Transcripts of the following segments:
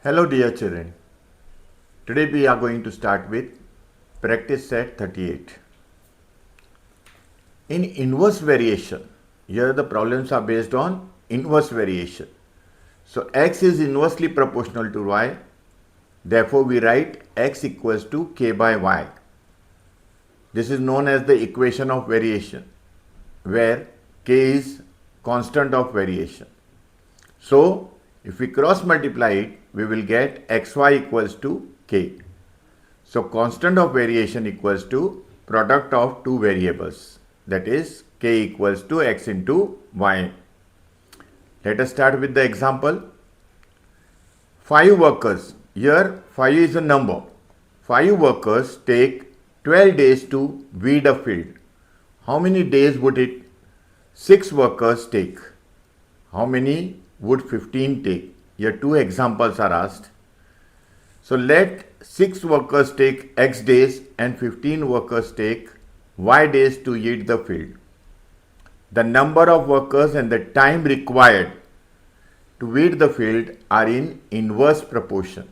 Hello dear children, today we are going to start with practice set 38. In inverse variation, here the problems are based on inverse variation. So x is inversely proportional to y, therefore we write x equals to k by y. This is known as the equation of variation, where k is constant of variation. So if we cross multiply it, we will get xy equals to k. So constant of variation equals to product of two variables, that is k equals to x into y. Let us start with the example. 5 workers, here 5 is a number. 5 workers take 12 days to weed a field. How many days would it 6 workers take? How many would 15 take? Here two examples are asked. So let 6 workers take x days and 15 workers take y days to weed the field. The number of workers and the time required to weed the field are in inverse proportion.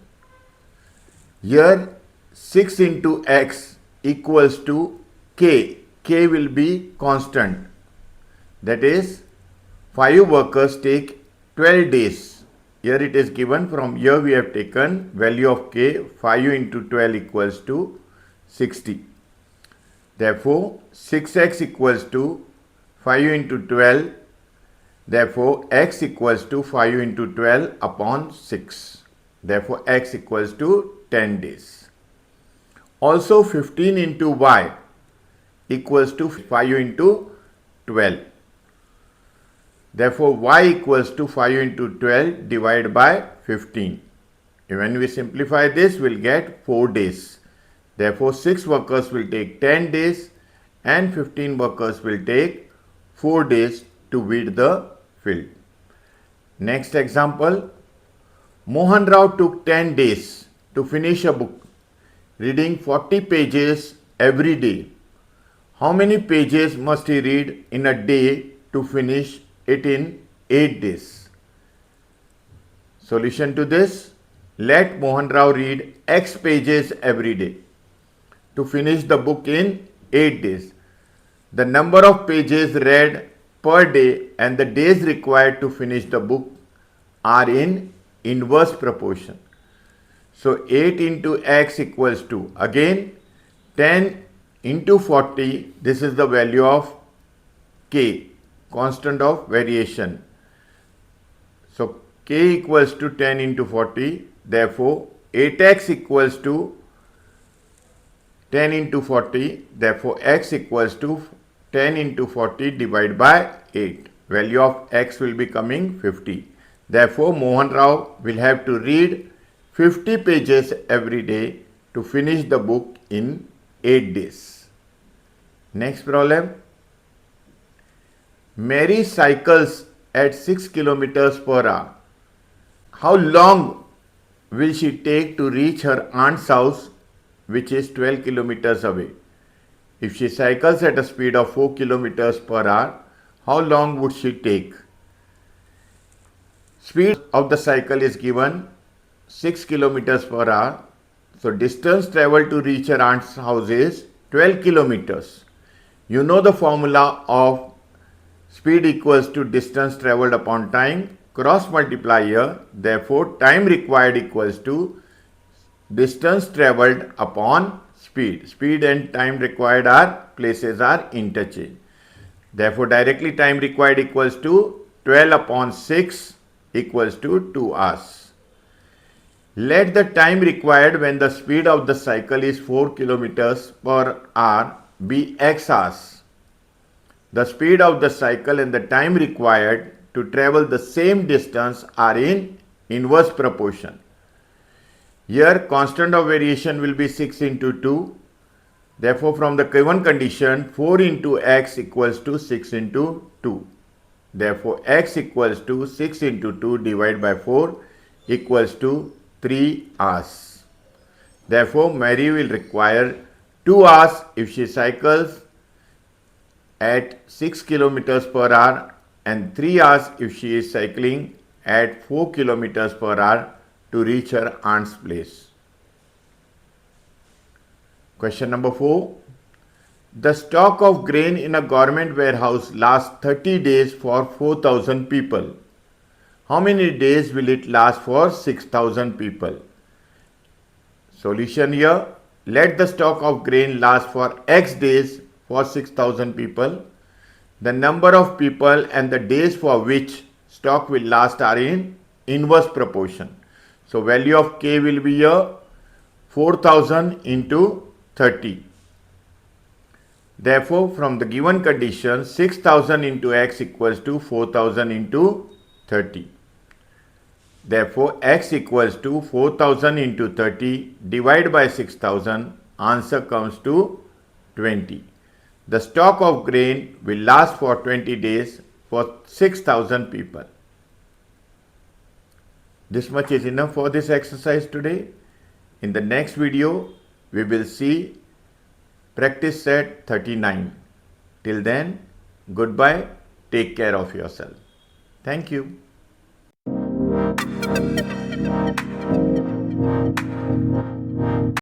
Here 6 into x equals to k. K will be constant. That is 5 workers take 12 days. Here it is given, from here we have taken value of k, 5 into 12 equals to 60. Therefore 6x equals to 5 into 12. Therefore x equals to 5 into 12 upon 6. Therefore x equals to 10 days. Also 15 into y equals to 5 into 12. Therefore y equals to 5 into 12 divided by 15. When we simplify this, we will get 4 days. Therefore 6 workers will take 10 days and 15 workers will take 4 days to weed the field. Next example. Mohan Rao took 10 days to finish a book, reading 40 pages every day. How many pages must he read in a day to finish it in 8 days? Solution to this: let Mohan Rao read x pages every day to finish the book in 8 days. The number of pages read per day and the days required to finish the book are in inverse proportion. So 8 into x equals to, again 10 into 40, this is the value of k, constant of variation. So k equals to 10 into 40. Therefore 8x equals to 10 into 40. Therefore x equals to 10 into 40 divided by 8. Value of x will be coming 50. Therefore Mohan Rao will have to read 50 pages every day to finish the book in 8 days. Next problem. Mary cycles at 6 kilometers per hour. How long will she take to reach her aunt's house, which is 12 kilometers away? If she cycles at a speed of 4 kilometers per hour, how long would she take? Speed of the cycle is given 6 kilometers per hour. So distance traveled to reach her aunt's house is 12 kilometers. You know the formula of speed equals to distance traveled upon time. Cross multiply here. Therefore time required equals to distance traveled upon speed. Speed and time required places are interchanged. Therefore directly time required equals to 12 upon 6 equals to 2 hours. Let the time required when the speed of the cycle is 4 kilometers per hour be x hours. The speed of the cycle and the time required to travel the same distance are in inverse proportion. Here constant of variation will be 6 into 2. Therefore from the given condition 4 into x equals to 6 into 2. Therefore x equals to 6 into 2 divided by 4 equals to 3 hours. Therefore Mary will require 2 hours if she cycles at 6 kilometers per hour and 3 hours if she is cycling at 4 kilometers per hour to reach her aunt's place. Question number 4. The stock of grain in a government warehouse lasts 30 days for 4,000 people. How many days will it last for 6,000 people? Solution here. Let the stock of grain last for X days for 6,000 people. The number of people and the days for which stock will last are in inverse proportion. So value of K will be here 4,000 into 30. Therefore, from the given condition, 6,000 into X equals to 4,000 into 30. Therefore, X equals to 4,000 into 30 divided by 6,000. Answer comes to 20. The stock of grain will last for 20 days for 6,000 people. This much is enough for this exercise today. In the next video, we will see practice set 39. Till then, goodbye. Take care of yourself. Thank you.